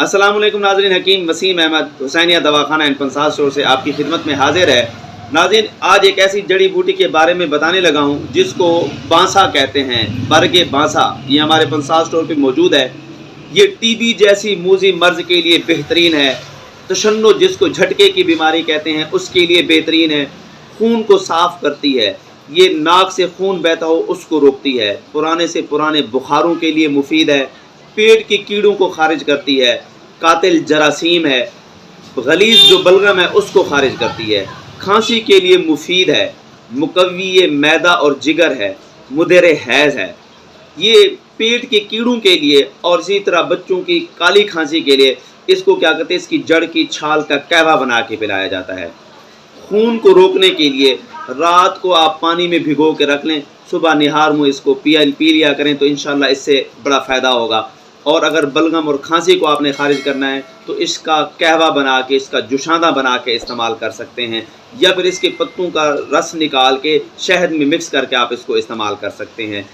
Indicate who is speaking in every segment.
Speaker 1: अस्सलाम वालेकुम नाज़रीन, हकीम वसीम अहमद हुसैनिया दवाखाना एंड पंसार स्टोर से आपकी खिदमत में हाजिर है। नाज़रीन, आज एक ऐसी जड़ी बूटी के बारे में बताने लगा हूँ जिसको बांसा कहते हैं, बरगे बांसा। ये हमारे पंसार स्टोर पे मौजूद है। ये टीबी जैसी मूजी मर्ज के लिए बेहतरीन है। तशन्नुज जिसको झटके की बीमारी कहते हैं उसके लिए बेहतरीन है। खून को साफ़ करती है। ये नाक से खून बहता हो उसको रोकती है। पुराने से पुराने बुखारों के लिए मुफीद है। पेट की कीड़ों को खारिज करती है। कातिल जरासीम है। गलीज जो बलगम है उसको खारिज करती है। खांसी के लिए मुफीद है। मुकव्वी मैदा और जिगर है। मुदर हैज़ है। ये पेट के कीड़ों के लिए और इसी तरह बच्चों की काली खांसी के लिए इसको क्या कहते हैं, इसकी जड़ की छाल का कहवा बना के पिलाया जाता है। खून को रोकने के लिए रात को आप पानी में भिगो के रख लें, सुबह निहार मुँह इसको पी लिया करें तो इंशाल्लाह इससे बड़ा फ़ायदा होगा। और अगर बलगम और खांसी को आपने खारिज करना है तो इसका कहवा बना के, इसका जुशांदा बना के इस्तेमाल कर सकते हैं, या फिर इसके पत्तों का रस निकाल के शहद में मिक्स करके आप इसको इस्तेमाल कर सकते हैं।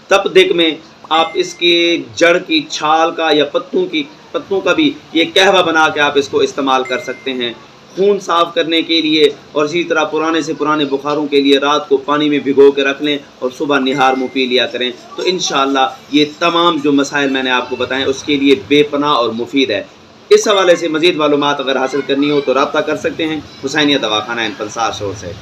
Speaker 1: तपदिक में आप इसकी जड़ की छाल का या पत्तों का भी ये कहवा बना के आप इसको इस्तेमाल कर सकते हैं। खून साफ़ करने के लिए और इसी तरह पुराने से पुराने बुखारों के लिए रात को पानी में भिगो के रख लें और सुबह निहार मुँह पी लिया करें तो इंशाअल्लाह ये तमाम जो मसाइल मैंने आपको बताएं उसके लिए बेपनाह और मुफीद है। इस हवाले से मज़ीद मालूमात अगर हासिल करनी हो तो रब्ता कर सकते हैं हुसैनिया दवाखाना एंड पंसार स्टोर से।